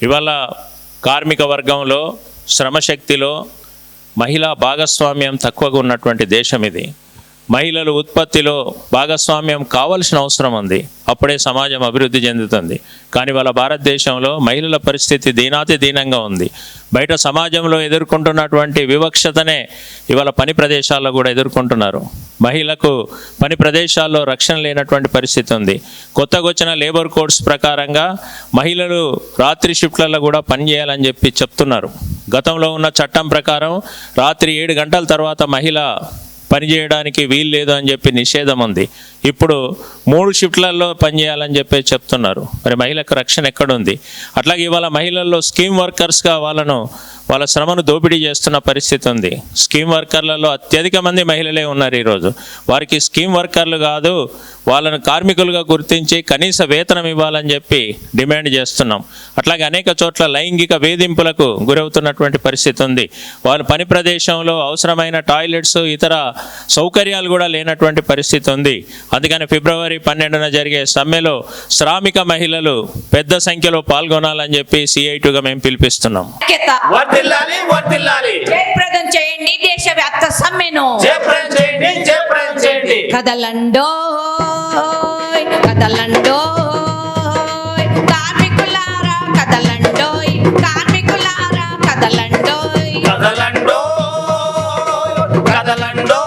ఇవాళ కార్మిక వర్గంలో శ్రమశక్తిలో మహిళా భాగస్వామ్యం తక్కువగా ఉన్నటువంటి దేశం ఇది. మహిళలు ఉత్పత్తిలో భాగస్వామ్యం కావాల్సిన అవసరం ఉంది, అప్పుడే సమాజం అభివృద్ధి చెందుతుంది. కానీ వాళ్ళ భారతదేశంలో మహిళల పరిస్థితి దీనాతి దీనంగా ఉంది. బయట సమాజంలో ఎదుర్కొంటున్నటువంటి వివక్షతనే ఇవాళ పని ప్రదేశాల్లో కూడా ఎదుర్కొంటున్నారు. మహిళలకు పని ప్రదేశాల్లో రక్షణ లేనటువంటి పరిస్థితి ఉంది. కొత్తగా వచ్చిన లేబర్ కోడ్స్ ప్రకారంగా మహిళలు రాత్రి షిఫ్ట్లలో కూడా పనిచేయాలని చెప్తున్నారు. గతంలో ఉన్న చట్టం ప్రకారం రాత్రి 7 గంటల తర్వాత మహిళ పనిచేయడానికి వీలు లేదు అని చెప్పి నిషేధం ఉంది. ఇప్పుడు 3 షిఫ్ట్లలో పనిచేయాలని చెప్పి చెప్తున్నారు. మరి మహిళకు రక్షణ ఎక్కడుంది? అట్లాగే ఇవాళ మహిళల్లో స్కీమ్ వర్కర్స్గా వాళ్ళ శ్రమను దోపిడీ చేస్తున్న పరిస్థితి ఉంది. స్కీమ్ వర్కర్లలో అత్యధిక మంది మహిళలే ఉన్నారు ఈరోజు. వారికి స్కీమ్ వర్కర్లు కాదు, వాళ్ళను కార్మికులుగా గుర్తించి కనీస వేతనం ఇవ్వాలని చెప్పి డిమాండ్ చేస్తున్నాం. అట్లాగే అనేక చోట్ల లైంగిక వేధింపులకు గురవుతున్నటువంటి పరిస్థితి ఉంది. వాళ్ళ పని ప్రదేశంలో అవసరమైన టాయిలెట్స్, ఇతర సౌకర్యాలు కూడా లేనటువంటి పరిస్థితి ఉంది. అందుకని ఫిబ్రవరి 12న జరిగే సమ్మెలో శ్రామిక మహిళలు పెద్ద సంఖ్యలో పాల్గొనాలని చెప్పి CI2గా మేము పిలిపిస్తున్నాం. జయప్రదం చేయండి దేశవ్యాప్త సమ్మెను. కదలండో కదలండో కార్మికులారా కదలండోయ్, కార్మికులారా కదలండోయ్, కదలండో కదలండో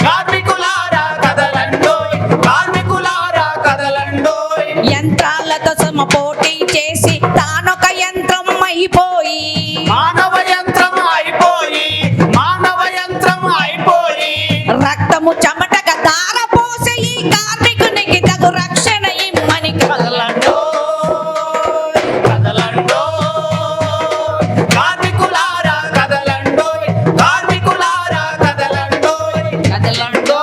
కార్మికులారా కదలండోయ్, కార్మికులారా కదలండోయ్. యంత్రాలతో సమ పోటీ చేసి తానొక యంత్రం అయిపోయి, మానవ యంత్రం అయిపోయి, మానవ యంత్రం అయిపోయి, రక్తము చెమటగా ధారపోసే ఈ కార్మికునికి తగు రక్షణ ఇమ్మని కదలండో కదలండో కార్మికులారా కదలండోయ్, కార్మికులారా కదలండోయ్, కదలండో.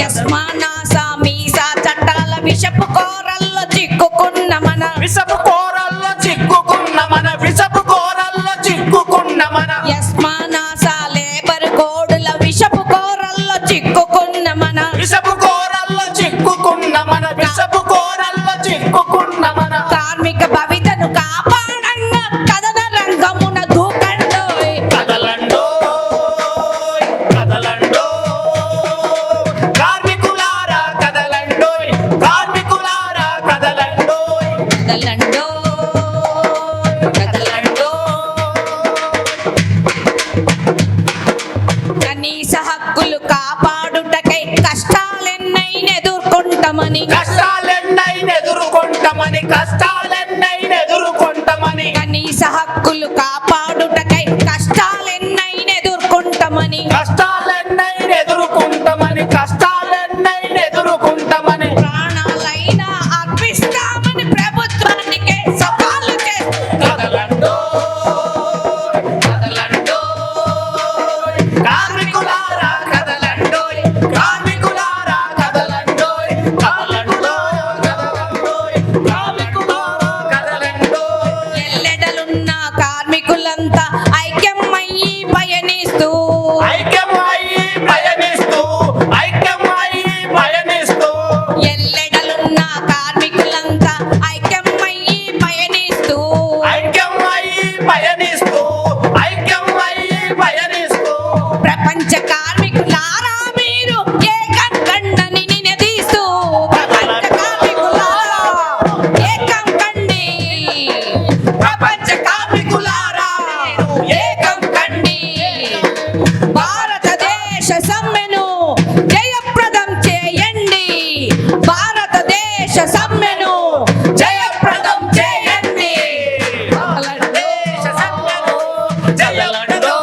యస్మానాసా మీసా చట్టాల విషపు కోరల్లో చిక్కుకున్న మన విషపు కోరల్లో చిక్కుకున్న మన, విషపు కోరల్లో చిక్కుకున్న మన, యస్మానాసా లేబర్ కోడుల విషపు కోరల్లో చిక్కుకున్న మన విషపు కోరల్లో చిక్కుకున్న మన, విషపు కోరల్లో చిక్కుకున్న మన, కార్మిక భవితను కాపాడంగా కథన రంగమున దూకండోయ్. కదలండో కదలండో కార్మికులారా కదలండోయ్, కార్మికులారా కదలండోయ్, కదలండో కదలండో. కనీస హక్కులు కాపాడుటకై కష్టాలెన్నైనా ఎదుర్కొంటామని, కష్టాలెన్నైనా ఎదుర్కొంటామని, కష్టాలెన్నైనా ఎదుర్కొంటామని, కనీస హక్కులు కాపాడుటకై కష్టాలెన్నైనా ఎదుర్కొంటామని, కష్టాలెన్నైనా ఎదుర్కొంటామని, కష్టాలెన్నైనా ఎదుర్కొంటామని, ప్రాణాలైనా అర్పిస్తామని ప్రభుత్వానికే సవాలు చేస్తూ కదలండో కదలండో కార్మికులారా కదలండోయ్, కార్మికులారా కదలండోయ్, కదలండో కదలండోయ్, కార్మికులారా కదలండోయ్. ఎల్లెడలున్న కార్మికులంతా ఐక్యమయ్యి పయనిస్తూ, ఐక్యమయ్యి పయనిస్తూ, ఐక్యమయ్యి పయనిస్తూ, ఎల్లెడలున్న కార్మికులంతా ఐక్యమయ్యి పయనిస్తూ, ఐక్యమయ్యి పయనిస్తూ, ఐక్యమయ్యి పయనిస్తూ, ప్రపంచ కార్మికులారా మీరు ఏకం కండని నినదీస్తూ, ప్రపంచ కార్మికులారా ఏకం కండి, ప్రపంచ కార్మికులారా ఏకం కండి. భారతదేశ సమ్మెను జయప్రదం చేయండి, భారతదేశ సమ్మెను జయప్రదం చేయండి. దేశ సమ్మెను జయలండో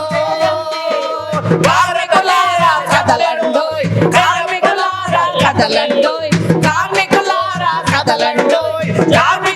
కార్మికులారా కదలండోయ్, కార్మికులారా కదలండోయ్, కార్మికులారా కదలండోయ్, కదలండోయ్, కార్మికులారా